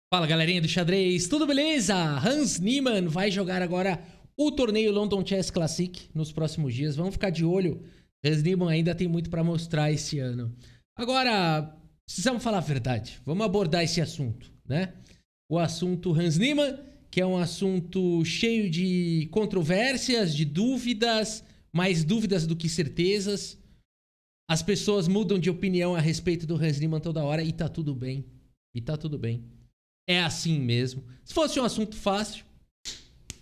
Fala galerinha do xadrez, tudo beleza? Hans Niemann vai jogar agora o torneio London Chess Classic nos próximos dias. Vamos ficar de olho. Hans Niemann ainda tem muito para mostrar esse ano. Agora, precisamos falar a verdade. Vamos abordar esse assunto, né? O assunto Hans Niemann, que é um assunto cheio de controvérsias, de dúvidas, mais dúvidas do que certezas. As pessoas mudam de opinião a respeito do Hans Niemann toda hora e tá tudo bem. E tá tudo bem. É assim mesmo. Se fosse um assunto fácil,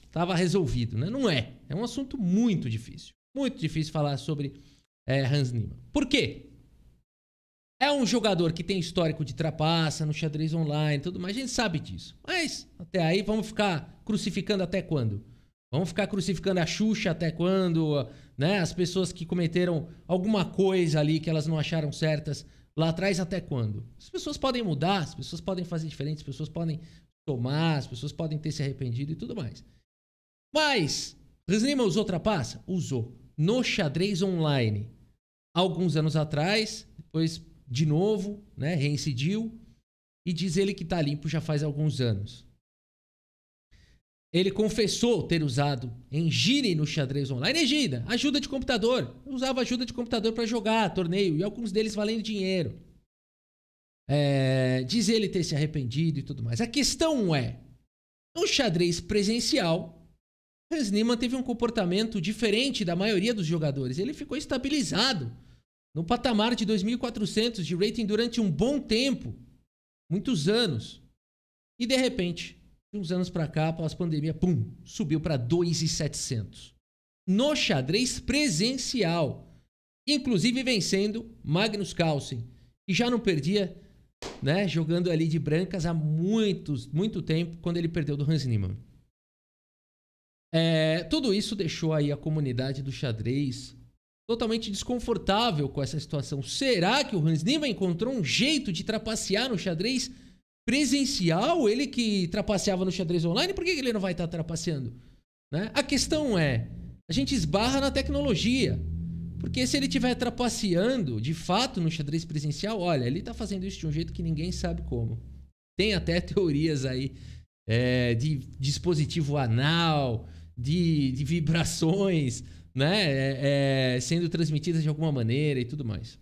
tava resolvido, né? Não é. É um assunto muito difícil. Muito difícil falar sobre Hans Niemann. Por quê? É um jogador que tem histórico de trapaça no xadrez online e tudo mais. A gente sabe disso. Mas até aí vamos ficar crucificando até quando? Vamos ficar crucificando a Xuxa até quando? Né? As pessoas que cometeram alguma coisa ali que elas não acharam certas lá atrás até quando? As pessoas podem mudar, as pessoas podem fazer diferente, as pessoas podem tomar, as pessoas podem ter se arrependido e tudo mais. Mas, Hans Niemann usou trapaça? Usou. No xadrez online. Alguns anos atrás, depois de novo, né, reincidiu, e diz ele que tá limpo já faz alguns anos. Ele confessou ter usado engine no xadrez online. Engine, ajuda de computador. Eu usava ajuda de computador para jogar torneio. E alguns deles valendo dinheiro. Diz ele ter se arrependido e tudo mais. A questão é, no xadrez presencial, Hans Niemann teve um comportamento diferente da maioria dos jogadores. Ele ficou estabilizado no patamar de 2.400 de rating durante um bom tempo. Muitos anos. E de repente, de uns anos para cá, após a pandemia, pum, subiu para 2.700. No xadrez presencial. Inclusive vencendo Magnus Carlsen, que já não perdia, né, jogando ali de brancas há muito tempo, quando ele perdeu do Hans Niemann. Tudo isso deixou aí a comunidade do xadrez totalmente desconfortável com essa situação. Será que o Hans Niemann encontrou um jeito de trapacear no xadrez presencial? Ele que trapaceava no xadrez online, por que ele não vai estar trapaceando? Né? A questão é, a gente esbarra na tecnologia. Porque se ele estiver trapaceando, de fato, no xadrez presencial, olha, ele está fazendo isso de um jeito que ninguém sabe como. Tem até teorias aí de dispositivo anal, de vibrações, né, sendo transmitidas de alguma maneira e tudo mais.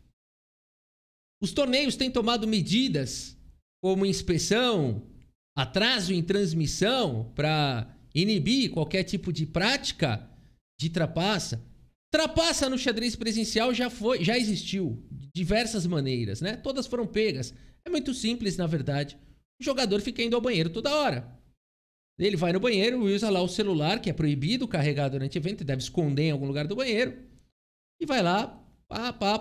Os torneios têm tomado medidas como inspeção, atraso em transmissão para inibir qualquer tipo de prática de trapaça. Trapaça no xadrez presencial já existiu de diversas maneiras, né? Todas foram pegas. É muito simples, na verdade. O jogador fica indo ao banheiro toda hora. Ele vai no banheiro e usa lá o celular, que é proibido carregar durante o evento, deve esconder em algum lugar do banheiro. E vai lá,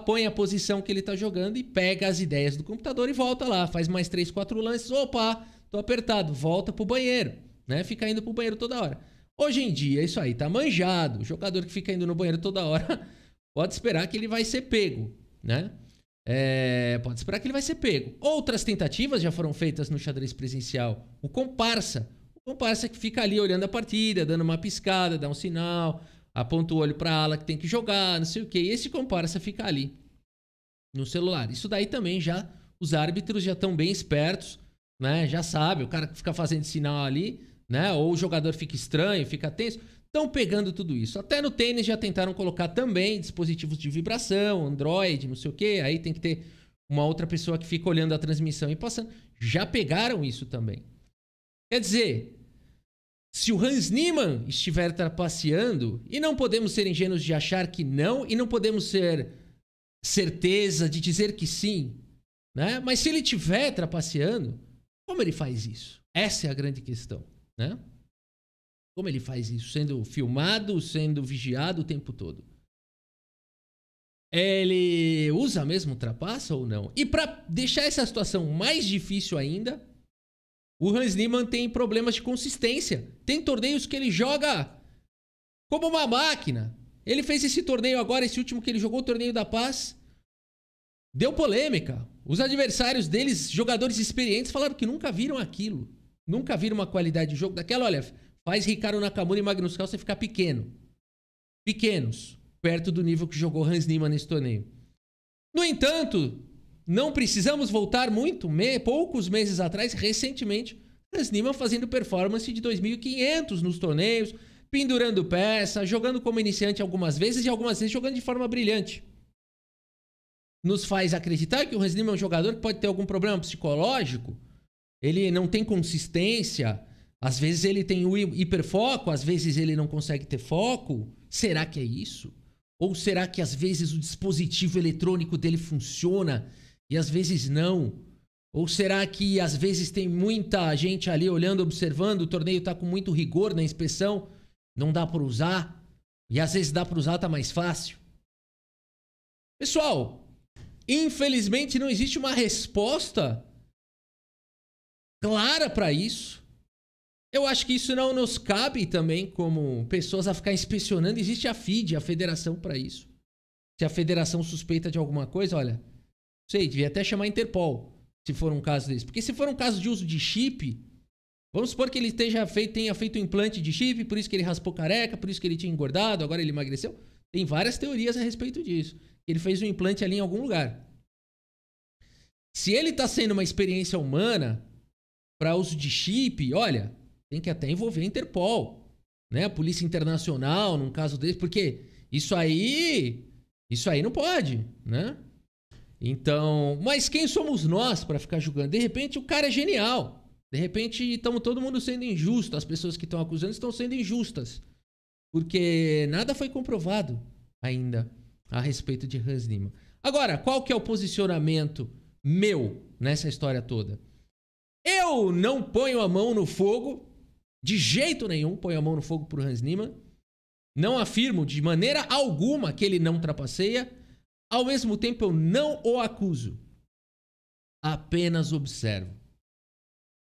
põe a posição que ele está jogando e pega as ideias do computador e volta lá. Faz mais 3, 4 lances. Opa, tô apertado. Volta pro banheiro, né? Fica indo pro banheiro toda hora. Hoje em dia, isso aí tá manjado. O jogador que fica indo no banheiro toda hora pode esperar que ele vai ser pego, né? Pode esperar que ele vai ser pego. Outras tentativas já foram feitas no xadrez presencial. O comparsa. O comparsa que fica ali olhando a partida, dando uma piscada, dá um sinal, aponta o olho para a ala que tem que jogar, não sei o que. E esse comparsa fica ali no celular. Isso daí também já, os árbitros já estão bem espertos, né? Já sabe, o cara que fica fazendo sinal ali, né? Ou o jogador fica estranho, fica tenso. Estão pegando tudo isso. Até no tênis já tentaram colocar também dispositivos de vibração, Android, não sei o que. Aí tem que ter uma outra pessoa que fica olhando a transmissão e passando. Já pegaram isso também. Quer dizer, se o Hans Niemann estiver trapaceando, e não podemos ser ingênuos de achar que não, e não podemos ser certeza de dizer que sim, né? Mas se ele estiver trapaceando, como ele faz isso? Essa é a grande questão, né? Como ele faz isso? Sendo filmado, sendo vigiado o tempo todo. Ele usa mesmo trapaça ou não? E para deixar essa situação mais difícil ainda, o Hans Niemann tem problemas de consistência. Tem torneios que ele joga como uma máquina. Ele fez esse torneio agora, esse último que ele jogou, o Torneio da Paz. Deu polêmica. Os adversários deles, jogadores experientes, falaram que nunca viram aquilo. Nunca viram uma qualidade de jogo daquela. Olha, faz Ricardo Nakamura e Magnus Carlsen ficar pequeno. Pequenos. Perto do nível que jogou Hans Niemann nesse torneio. No entanto, não precisamos voltar muito, poucos meses atrás, recentemente, Hans Niemann fazendo performance de 2.500 nos torneios, pendurando peça, jogando como iniciante algumas vezes e algumas vezes jogando de forma brilhante. Nos faz acreditar que o Hans Niemann é um jogador que pode ter algum problema psicológico, ele não tem consistência, às vezes ele tem o hiperfoco, às vezes ele não consegue ter foco. Será que é isso? Ou será que às vezes o dispositivo eletrônico dele funciona e às vezes não? Ou será que às vezes tem muita gente ali olhando, observando, o torneio está com muito rigor na inspeção, não dá para usar, e às vezes dá para usar, tá mais fácil? Pessoal, infelizmente não existe uma resposta clara para isso. Eu acho que isso não nos cabe também como pessoas a ficar inspecionando. Existe a FIDE, a federação, para isso. Se a federação suspeita de alguma coisa, olha, sei, devia até chamar a Interpol, se for um caso desse. Porque se for um caso de uso de chip, vamos supor que ele tenha feito um implante de chip, por isso que ele raspou careca, por isso que ele tinha engordado, agora ele emagreceu. Tem várias teorias a respeito disso. Ele fez um implante ali em algum lugar. Se ele está sendo uma experiência humana para uso de chip, olha, tem que até envolver a Interpol, né? A Polícia Internacional, num caso desse, porque isso aí não pode, né? Então, mas quem somos nós para ficar julgando? De repente o cara é genial. De repente estamos todo mundo sendo injusto. As pessoas que estão acusando estão sendo injustas. Porque nada foi comprovado ainda a respeito de Hans Niemann. Agora, qual que é o posicionamento meu nessa história toda? Eu não ponho a mão no fogo, de jeito nenhum ponho a mão no fogo por Hans Niemann. Não afirmo de maneira alguma que ele não trapaceia. Ao mesmo tempo, eu não o acuso. Apenas observo.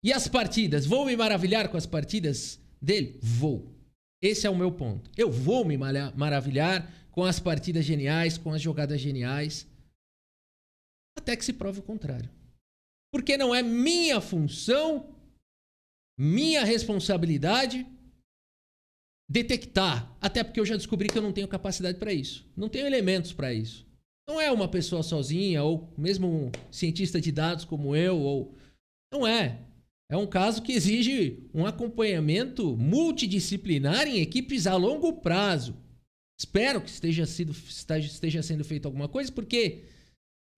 E as partidas? Vou me maravilhar com as partidas dele? Vou. Esse é o meu ponto. Eu vou me maravilhar com as partidas geniais, com as jogadas geniais, até que se prove o contrário. Porque não é minha função, minha responsabilidade detectar. Até porque eu já descobri que eu não tenho capacidade para isso. Não tenho elementos para isso. Não é uma pessoa sozinha, ou mesmo um cientista de dados como eu, ou... Não é. É um caso que exige um acompanhamento multidisciplinar em equipes a longo prazo. Espero que esteja sendo feito alguma coisa, porque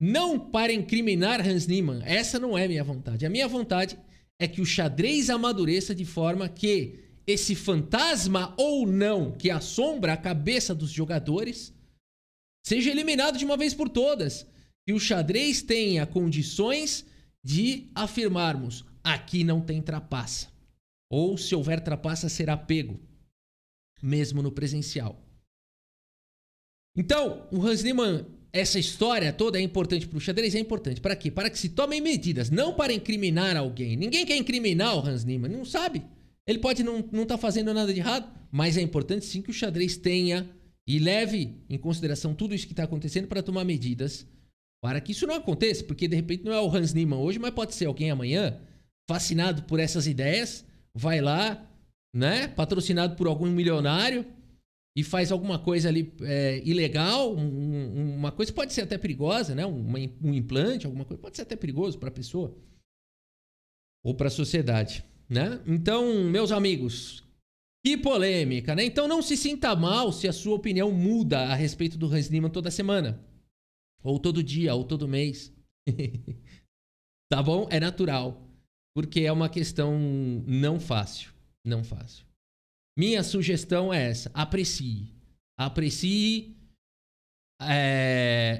não para incriminar Hans Niemann, essa não é minha vontade. A minha vontade é que o xadrez amadureça de forma que esse fantasma ou não que assombra a cabeça dos jogadores seja eliminado de uma vez por todas. Que o xadrez tenha condições de afirmarmos: aqui não tem trapaça. Ou se houver trapaça, será pego, mesmo no presencial. Então, o Hans Niemann, essa história toda é importante para o xadrez? É importante. Para quê? Para que se tomem medidas, não para incriminar alguém. Ninguém quer incriminar o Hans Niemann, não sabe. Ele pode não estar fazendo nada de errado, mas é importante sim que o xadrez tenha e leve em consideração tudo isso que está acontecendo para tomar medidas para que isso não aconteça, porque de repente não é o Hans Niemann hoje, mas pode ser alguém amanhã, fascinado por essas ideias, vai lá, né, patrocinado por algum milionário e faz alguma coisa ali ilegal, uma coisa pode ser até perigosa, né, um implante, alguma coisa pode ser até perigoso para a pessoa ou para a sociedade, né? Então, meus amigos, que polêmica, né? Então não se sinta mal se a sua opinião muda a respeito do Hans Niemann toda semana, ou todo dia, ou todo mês. Tá bom? É natural. Porque é uma questão não fácil. Não fácil. Minha sugestão é essa. Aprecie. Aprecie.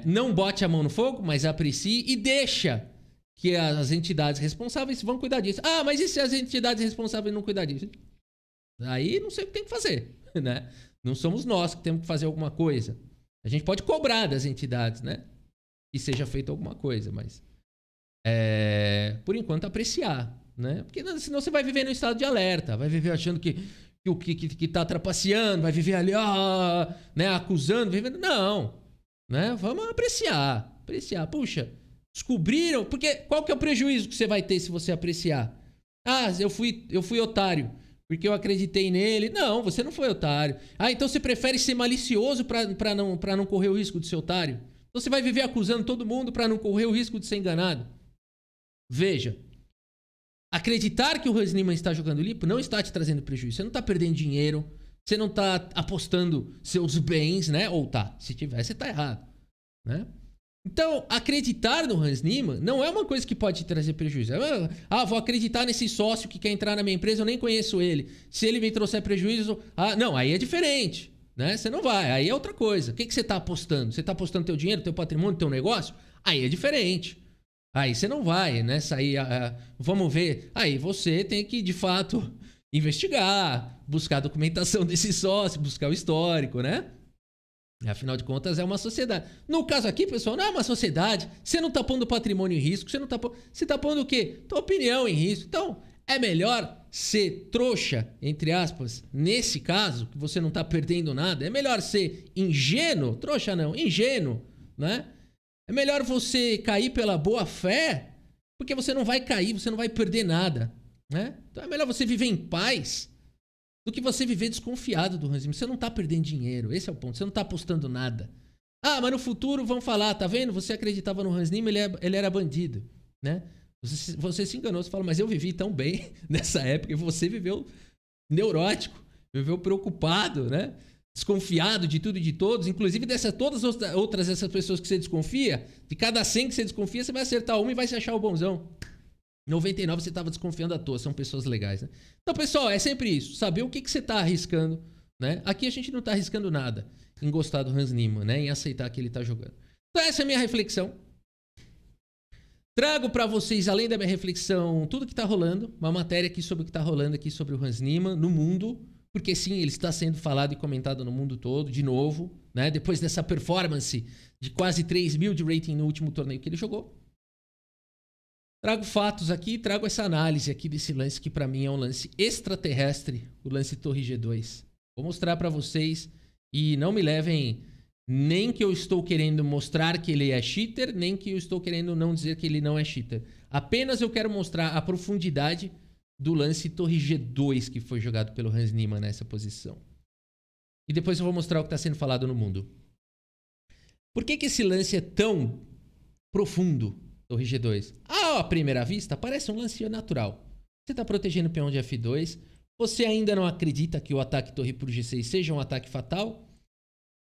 Não bote a mão no fogo, mas aprecie e deixa que as entidades responsáveis vão cuidar disso. Ah, mas e se as entidades responsáveis não cuidar disso? Aí não sei o que tem que fazer, né? Não somos nós que temos que fazer alguma coisa. A gente pode cobrar das entidades, né? Que seja feita alguma coisa, mas por enquanto apreciar, né? Porque senão você vai viver no estado de alerta, vai viver achando que tá trapaceando, vai viver ali, né, acusando, vivendo. Não, né? Vamos apreciar. Puxa, descobriram, porque qual que é o prejuízo que você vai ter se você apreciar? Ah, eu fui otário, porque eu acreditei nele. Não, você não foi otário. Ah, então você prefere ser malicioso para não correr o risco de ser otário? Então você vai viver acusando todo mundo para não correr o risco de ser enganado? Veja, Acreditar que o Hans Niemann está jogando limpo não está te trazendo prejuízo. Você não está perdendo dinheiro, você não está apostando seus bens, né? Ou tá, se tiver, você está errado, né? Então, acreditar no Hans Niemann não é uma coisa que pode te trazer prejuízo. Vou acreditar nesse sócio que quer entrar na minha empresa, eu nem conheço ele. Se ele me trouxer prejuízo... não, aí é diferente, né? Você não vai, aí é outra coisa. O que você está apostando? Você está apostando teu dinheiro, teu patrimônio, teu negócio? Aí é diferente. Aí você não vai, né? Sair... vamos ver. Aí você tem que, de fato, investigar, buscar a documentação desse sócio, buscar o histórico, né? Afinal de contas, é uma sociedade. No caso aqui, pessoal, não é uma sociedade. Você não está pondo patrimônio em risco. Você está pondo o quê? Tua opinião em risco. Então, é melhor ser trouxa, entre aspas, nesse caso, que você não está perdendo nada. É melhor ser ingênuo. Trouxa não, ingênuo, né? É melhor você cair pela boa fé, porque você não vai cair, você não vai perder nada, né? Então, é melhor você viver em paz do que você viver desconfiado do Hans Niemann. Você não tá perdendo dinheiro, esse é o ponto. Você não tá apostando nada. Mas no futuro vão falar, tá vendo? Você acreditava no Hans Niemann, ele era bandido, né? Você se enganou, você fala, mas eu vivi tão bem nessa época e você viveu neurótico, viveu preocupado, né? Desconfiado de tudo e de todos, inclusive todas as outras essas pessoas que você desconfia, de cada 100 que você desconfia, você vai acertar uma e vai se achar o bonzão. 99 você estava desconfiando à toa, são pessoas legais, né? Então, pessoal, é sempre isso, saber o que você está arriscando, né? Aqui a gente não está arriscando nada em gostar do Hans Niemann, né? Em aceitar que ele está jogando. Então, essa é a minha reflexão. Trago para vocês, além da minha reflexão, tudo que está rolando, uma matéria aqui sobre o que está rolando aqui sobre o Hans Niemann no mundo, porque sim, ele está sendo falado e comentado no mundo todo, de novo, né? Depois dessa performance de quase 3.000 de rating no último torneio que ele jogou. Trago fatos aqui, trago essa análise aqui desse lance que para mim é um lance extraterrestre, o lance Torre G2. Vou mostrar para vocês e não me levem nem que eu estou querendo mostrar que ele é cheater, nem que eu estou querendo não dizer que ele não é cheater. Apenas eu quero mostrar a profundidade do lance Torre G2 que foi jogado pelo Hans Niemann nessa posição. E depois eu vou mostrar o que está sendo falado no mundo. Por que esse lance é tão profundo? Torre G2. À primeira vista, parece um lance natural. Você está protegendo o peão de F2. Você ainda não acredita que o ataque torre por G6 seja um ataque fatal.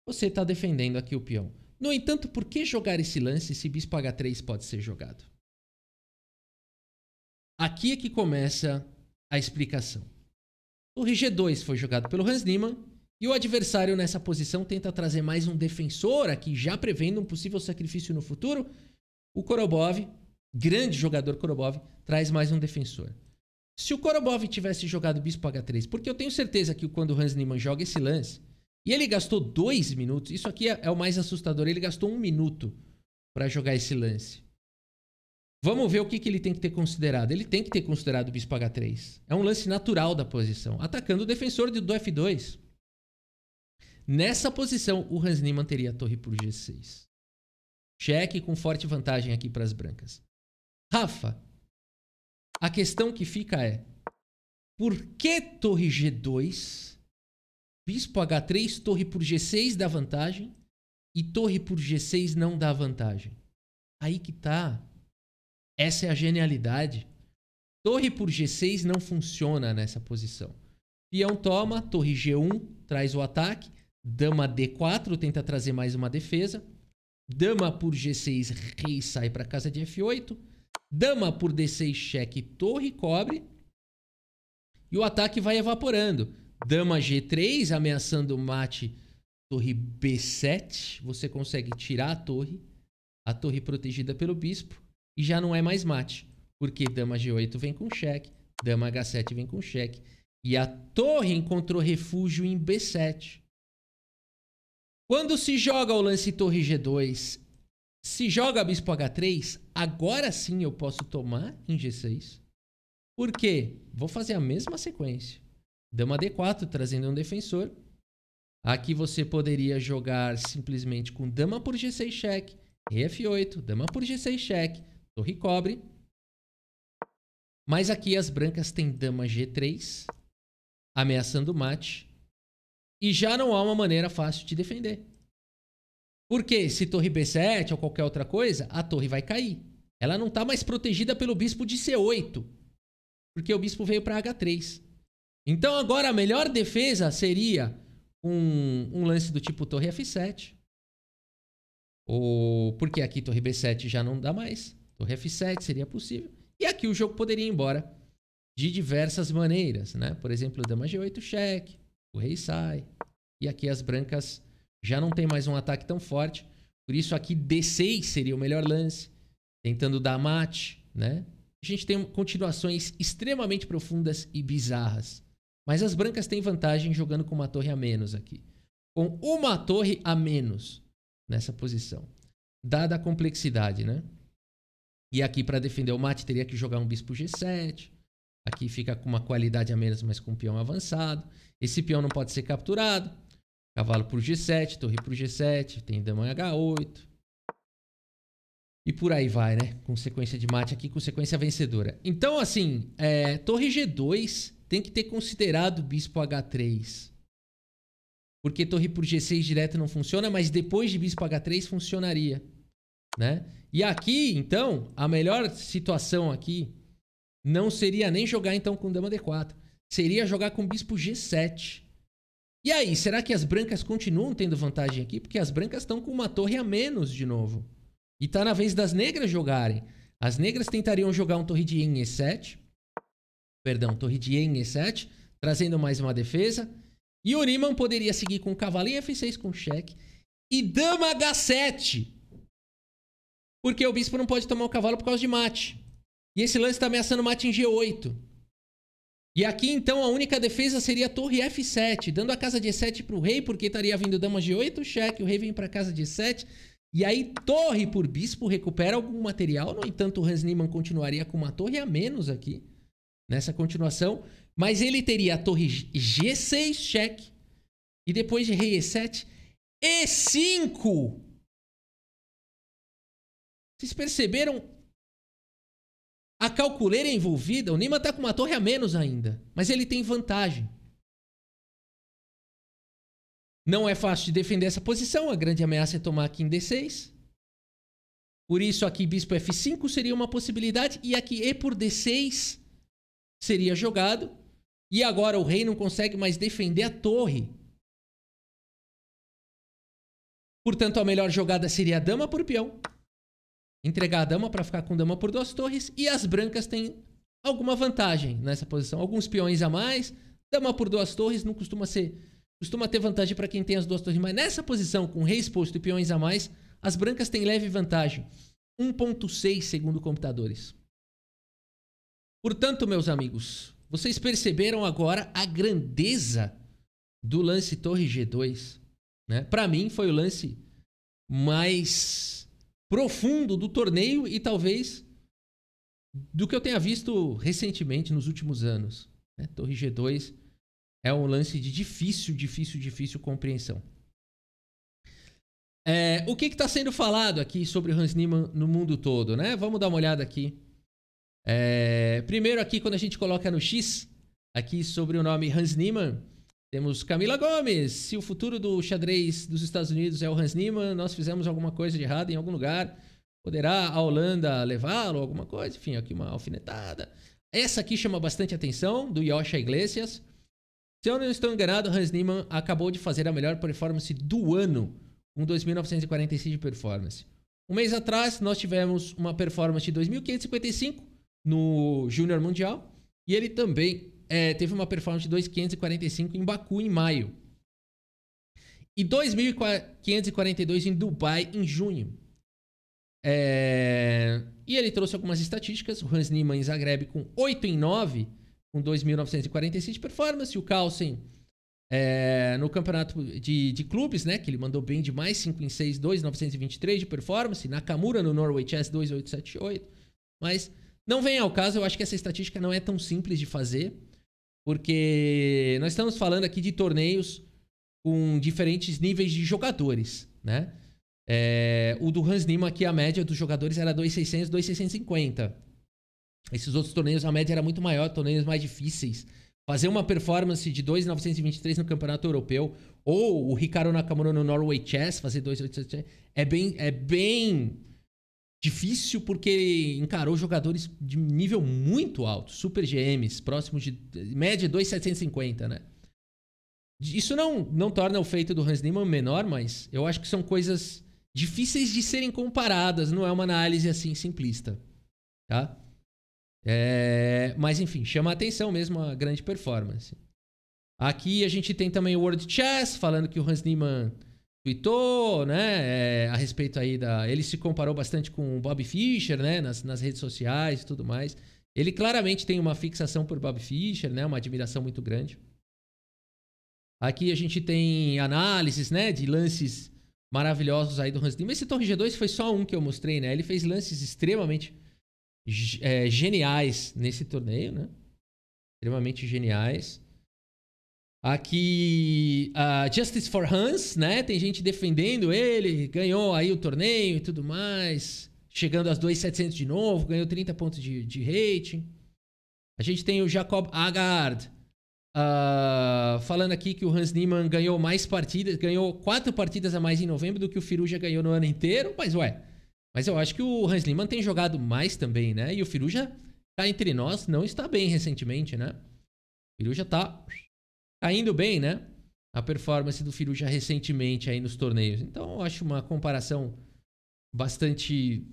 Você está defendendo aqui o peão. No entanto, por que jogar esse lance se bispo H3 pode ser jogado? Aqui é que começa a explicação. Torre G2 foi jogado pelo Hans Niemann. E o adversário nessa posição tenta trazer mais um defensor aqui, já prevendo um possível sacrifício no futuro. O Korobov, grande jogador Korobov, traz mais um defensor. Se o Korobov tivesse jogado bispo H3, porque eu tenho certeza que quando o Hans Niemann joga esse lance, e ele gastou 2 minutos, isso aqui é o mais assustador, ele gastou 1 minuto para jogar esse lance. Vamos ver o que ele tem que ter considerado. Ele tem que ter considerado o bispo H3. É um lance natural da posição, atacando o defensor do F2. Nessa posição, o Hans Niemann teria a torre por G6. Cheque com forte vantagem aqui para as brancas. Rafa, a questão que fica é: por que torre G2, bispo H3, torre por G6 dá vantagem e torre por G6 não dá vantagem? Aí que tá. Essa é a genialidade. Torre por G6 não funciona nessa posição. Peão toma, torre G1 traz o ataque, dama D4 tenta trazer mais uma defesa. Dama por G6, rei sai para casa de F8. Dama por D6, cheque, torre, cobre. E o ataque vai evaporando. Dama G3, ameaçando o mate, torre B7. Você consegue tirar a torre protegida pelo bispo. E já não é mais mate. Porque dama G8 vem com cheque. Dama H7 vem com cheque. E a torre encontrou refúgio em B7. Quando se joga o lance torre G2, se joga bispo H3, agora sim eu posso tomar em G6. Por quê? Vou fazer a mesma sequência. Dama D4, trazendo um defensor. Aqui você poderia jogar simplesmente com dama por G6 cheque, rei F8, dama por G6 cheque, torre cobre. Mas aqui as brancas têm dama G3, ameaçando o mate. E já não há uma maneira fácil de defender. Porque se torre B7 ou qualquer outra coisa, a torre vai cair. Ela não está mais protegida pelo bispo de C8. porque o bispo veio para H3. Então agora a melhor defesa seria um lance do tipo torre F7. Ou porque aqui torre B7 já não dá mais. Torre F7 seria possível. E aqui o jogo poderia ir embora de diversas maneiras, né? Por exemplo, dama G8 cheque, o rei sai. E aqui as brancas já não tem mais um ataque tão forte. Por isso aqui D6 seria o melhor lance, tentando dar mate, né? A gente tem continuações extremamente profundas e bizarras. Mas as brancas têm vantagem jogando com uma torre a menos aqui. Com uma torre a menos nessa posição. Dada a complexidade, né? E aqui para defender o mate teria que jogar um bispo G7. Aqui fica com uma qualidade a menos, mas com um peão avançado. Esse peão não pode ser capturado. Cavalo por G7, torre por G7, tem dama em H8. E por aí vai, né? Com sequência de mate aqui, com sequência vencedora. Então, assim, torre G2 tem que ter considerado bispo H3. Porque torre por G6 direto não funciona, mas depois de bispo H3 funcionaria, né? E aqui, então, a melhor situação aqui não seria nem jogar, então, com dama D4. Seria jogar com bispo G7. E aí, será que as brancas continuam tendo vantagem aqui? Porque as brancas estão com uma torre a menos de novo. E tá na vez das negras jogarem. As negras tentariam jogar um torre de E em E7. Perdão, torre de E em E7, trazendo mais uma defesa. E o Niemann poderia seguir com cavalo em F6 com cheque. E dama H7. Porque o bispo não pode tomar o cavalo por causa de mate. E esse lance está ameaçando mate em G8. E aqui, então, a única defesa seria a torre F7, dando a casa de E7 para o rei, porque estaria vindo dama G8, cheque, o rei vem para a casa de E7. E aí, torre por bispo recupera algum material. No entanto, o Hans Niemann continuaria com uma torre a menos aqui, nessa continuação. Mas ele teria a torre G6, cheque. E depois de rei E7, E5. Vocês perceberam a calculeira envolvida? O Niemann está com uma torre a menos ainda, mas ele tem vantagem. Não é fácil de defender essa posição. A grande ameaça é tomar aqui em D6. Por isso aqui bispo F5 seria uma possibilidade. E aqui E por D6 seria jogado. E agora o rei não consegue mais defender a torre. Portanto, a melhor jogada seria a dama por peão. Entregar a dama para ficar com dama por duas torres. E as brancas têm alguma vantagem nessa posição. Alguns peões a mais. Dama por duas torres não costuma ter vantagem para quem tem as duas torres. Mas nessa posição, com rei exposto e peões a mais, as brancas têm leve vantagem. 1.6 segundo computadores. Portanto, meus amigos, vocês perceberam agora a grandeza do lance torre G2, né? Para mim, foi o lance mais profundo do torneio e talvez do que eu tenha visto recentemente nos últimos anos, né? Torre G2 é um lance de difícil compreensão. O que está sendo falado aqui sobre o Hans Niemann no mundo todo, né? Vamos dar uma olhada aqui. Primeiro aqui, quando a gente coloca no X, aqui sobre o nome Hans Niemann, temos Camila Gomes. Se o futuro do xadrez dos Estados Unidos é o Hans Niemann, nós fizemos alguma coisa de errado em algum lugar. Poderá a Holanda levá-lo, alguma coisa? Enfim, aqui uma alfinetada. Essa aqui chama bastante atenção, do Yosha Iglesias. Se eu não estou enganado, Hans Niemann acabou de fazer a melhor performance do ano, com 2.946 de performance. Um mês atrás, nós tivemos uma performance de 2.555 no Júnior Mundial. E ele também teve uma performance de 2.545 em Baku, em maio. E 2.542 em Dubai, em junho. E ele trouxe algumas estatísticas. O Hans Niemann em Zagreb com 8 em 9, com 2.946 de performance. O Carlsen no campeonato de clubes, né, que ele mandou bem demais, 5 em 6, 2.923 de performance. Nakamura no Norway Chess, 2.878. Mas não vem ao caso, eu acho que essa estatística não é tão simples de fazer, porque nós estamos falando aqui de torneios com diferentes níveis de jogadores, né? O do Hans Niemann aqui, a média dos jogadores era 2.600, 2.650. Esses outros torneios, a média era muito maior, torneios mais difíceis. Fazer uma performance de 2.923 no Campeonato Europeu, ou o Hikaru Nakamura no Norway Chess, fazer 2.877, é bem difícil porque ele encarou jogadores de nível muito alto, super GMs, próximos de média 2,750, né? Isso não torna o feito do Hans Niemann menor, mas eu acho que são coisas difíceis de serem comparadas, não é uma análise assim simplista, tá? Mas enfim, chama a atenção mesmo a grande performance. Aqui a gente tem também o World Chess, falando que o Hans Niemann tweetou, né, a respeito aí ele se comparou bastante com o Bob Fischer, né, nas redes sociais e tudo mais. Ele claramente tem uma fixação por Bob Fischer, né, uma admiração muito grande. Aqui a gente tem análises, né, de lances maravilhosos aí do Hans Niemann. Esse Torre G2 foi só um que eu mostrei, né? Ele fez lances extremamente geniais nesse torneio, né? Extremamente geniais. Aqui, Justice for Hans, né? Tem gente defendendo ele, ganhou aí o torneio e tudo mais. Chegando aos 2.700 de novo, ganhou 30 pontos de rating. A gente tem o Jacob Agard, falando aqui que o Hans Niemann ganhou mais partidas, ganhou 4 partidas a mais em novembro do que o Firuja ganhou no ano inteiro. Mas eu acho que o Hans Niemann tem jogado mais também, né? E o Firuja, cá entre nós, não está bem recentemente, né? O Firuja tá indo bem, né? A performance do Firuja recentemente aí nos torneios. Então, eu acho uma comparação bastante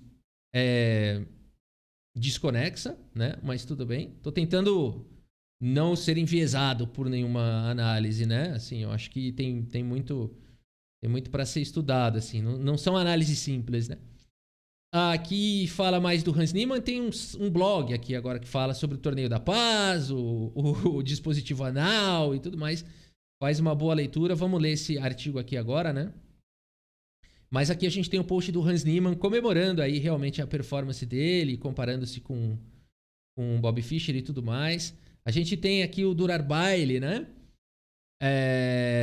desconexa, né? Mas tudo bem. Tô tentando não ser enviesado por nenhuma análise, né? Assim, eu acho que tem muito para ser estudado, assim. Não são análises simples, né? Aqui fala mais do Hans Niemann. Tem um blog aqui agora que fala sobre o Torneio da Paz, o dispositivo anal e tudo mais. Faz uma boa leitura. Vamos ler esse artigo aqui agora, né? Mas aqui a gente tem o post do Hans Niemann comemorando aí realmente a performance dele, comparando-se com o Bob Fischer e tudo mais. A gente tem aqui o Durar Baile, né?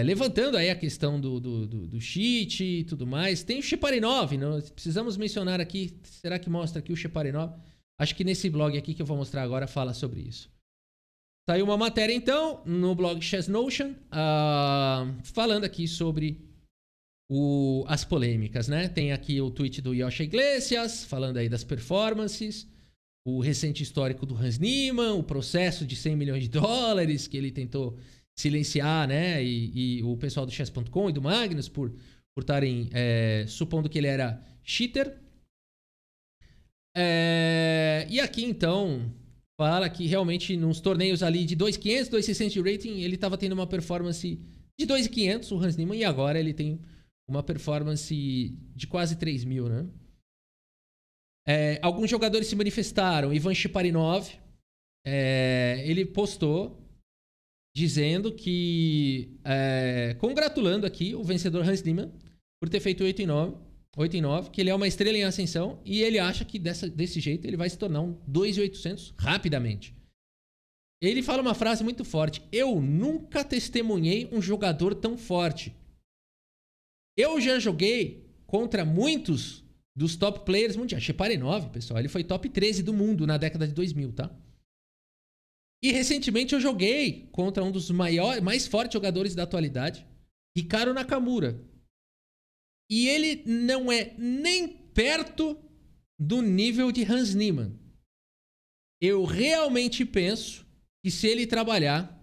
Levantando aí a questão do cheat e tudo mais. Tem o Sheparinov, né? Precisamos mencionar aqui. Será que mostra aqui o Sheparinov? Acho que nesse blog aqui que eu vou mostrar agora fala sobre isso. Saiu uma matéria então no blog Chess Notion, falando aqui sobre as polêmicas, né? Tem aqui o tweet do Yoshi Iglesias falando aí das performances, o recente histórico do Hans Niemann, o processo de 100 milhões de dólares que ele tentou silenciar, né? E o pessoal do Chess.com e do Magnus por estarem supondo que ele era cheater. E aqui, então, fala que realmente nos torneios ali de 2.500, 2.600 de rating, ele estava tendo uma performance de 2.500, o Hans Niemann, e agora ele tem uma performance de quase 3.000, né? Alguns jogadores se manifestaram. Ivan Sheparinov, ele postou dizendo que congratulando aqui o vencedor Hans Niemann por ter feito 8-9, que ele é uma estrela em ascensão e ele acha que desse jeito ele vai se tornar um 2.800 rapidamente. Ele fala uma frase muito forte: eu nunca testemunhei um jogador tão forte. Eu já joguei contra muitos dos top players mundiais. Sheparinov, pessoal, ele foi top 13 do mundo na década de 2000, tá? E recentemente eu joguei contra um dos mais fortes jogadores da atualidade, Hikaru Nakamura. E ele não é nem perto do nível de Hans Niemann. Eu realmente penso que se ele trabalhar,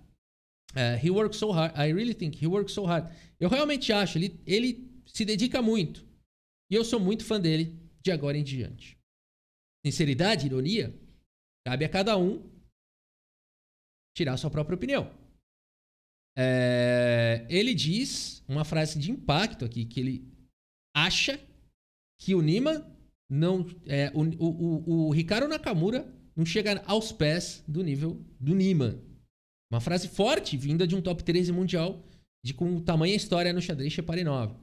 he works so hard. I really think he works so hard. Eu realmente acho, ele se dedica muito. E eu sou muito fã dele de agora em diante. Sinceridade, ironia, cabe a cada um tirar a sua própria opinião. Ele diz uma frase de impacto aqui, que ele acha que o Niemann não... o Hikaru Nakamura não chega aos pés do nível do Niemann. Uma frase forte, vinda de um top 13 mundial, com tamanha história no xadrez Sheparinov.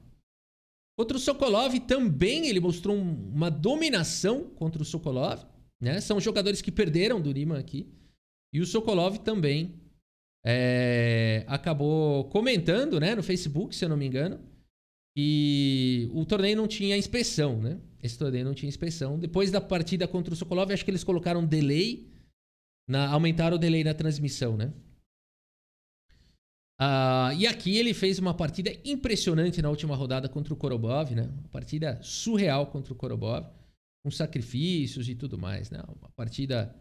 Contra o Sokolov também ele mostrou uma dominação contra o Sokolov, né? São jogadores que perderam do Niemann aqui. E o Sokolov também acabou comentando, né, no Facebook, se eu não me engano, que o torneio não tinha inspeção, né? Esse torneio não tinha inspeção. Depois da partida contra o Sokolov, acho que eles colocaram delay, aumentaram o delay na transmissão, né? E aqui ele fez uma partida impressionante na última rodada contra o Korobov, né? Uma partida surreal contra o Korobov. com sacrifícios e tudo mais, né? Uma partida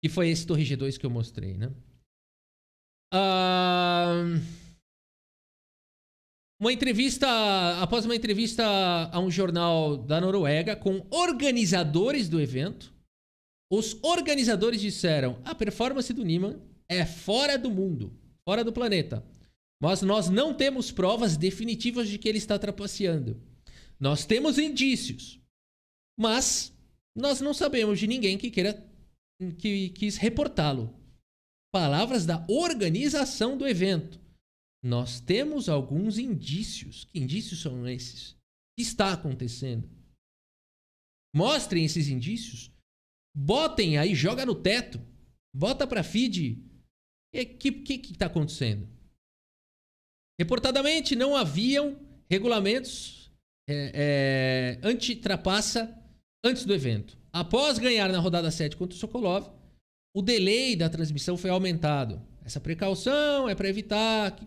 que foi esse Torre G2 que eu mostrei, né? Após uma entrevista a um jornal da Noruega com organizadores do evento, os organizadores disseram: a performance do Niemann é fora do mundo, fora do planeta. Mas nós não temos provas definitivas de que ele está trapaceando. Nós temos indícios, mas nós não sabemos de ninguém que quis reportá-lo. Palavras da organização do evento. Nós temos alguns indícios. Que indícios são esses? O que está acontecendo? Mostrem esses indícios. Botem aí, joga no teto. Bota para feed. O que está acontecendo? Reportadamente, não haviam regulamentos anti-trapaça antes do evento. Após ganhar na rodada 7 contra o Sokolov, o delay da transmissão foi aumentado. Essa precaução é para evitar que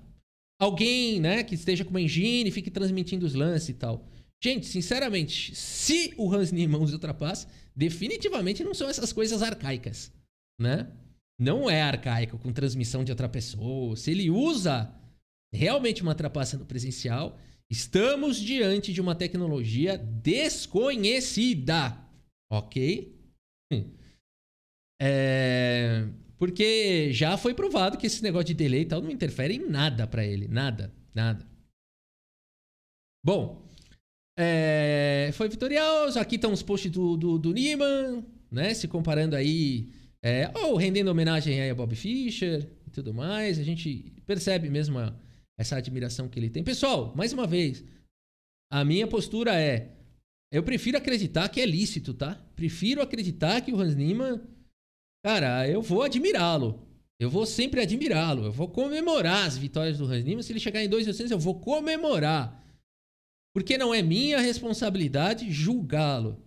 alguém, né, que esteja com uma engine fique transmitindo os lances e tal. Gente, sinceramente, se o Hans Niemann usa trapaça, definitivamente não são essas coisas arcaicas, né? Não é arcaico com transmissão de outra pessoa. Se ele usa realmente uma trapaça no presencial, estamos diante de uma tecnologia desconhecida, ok? Porque já foi provado que esse negócio de delay e tal não interfere em nada pra ele. Nada. Bom, foi vitorioso. Aqui estão os posts do Niemann, né? Se comparando aí, ou rendendo homenagem aí a Bob Fischer e tudo mais. A gente percebe mesmo essa admiração que ele tem. Pessoal, mais uma vez, a minha postura eu prefiro acreditar que é lícito, tá? Prefiro acreditar que o Hans Niemann, cara, eu vou admirá-lo. Eu vou sempre admirá-lo. Eu vou comemorar as vitórias do Hans Niemann. Se ele chegar em 2.800, eu vou comemorar. Porque não é minha responsabilidade julgá-lo.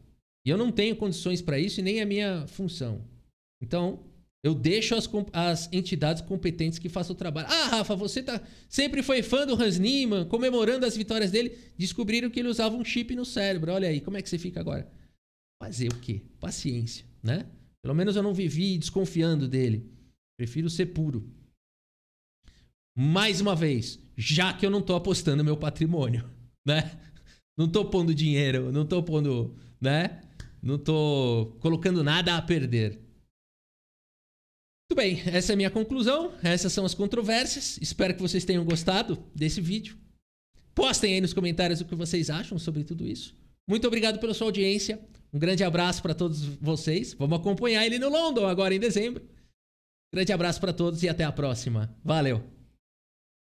E eu não tenho condições para isso e nem é minha função. Então, eu deixo as entidades competentes que façam o trabalho. Ah, Rafa, você sempre foi fã do Hans Niemann, comemorando as vitórias dele. Descobriram que ele usava um chip no cérebro. Olha aí, como é que você fica agora? Fazer o quê? Paciência, né? Pelo menos eu não vivi desconfiando dele. Prefiro ser puro. Mais uma vez, já que eu não tô apostando meu patrimônio, né? Não tô pondo dinheiro, não tô pondo, né? Não tô colocando nada a perder. Muito bem, essa é a minha conclusão. Essas são as controvérsias. Espero que vocês tenham gostado desse vídeo. Postem aí nos comentários o que vocês acham sobre tudo isso. Muito obrigado pela sua audiência. Um grande abraço para todos vocês. Vamos acompanhar ele no London agora em dezembro. Grande abraço para todos e até a próxima. Valeu!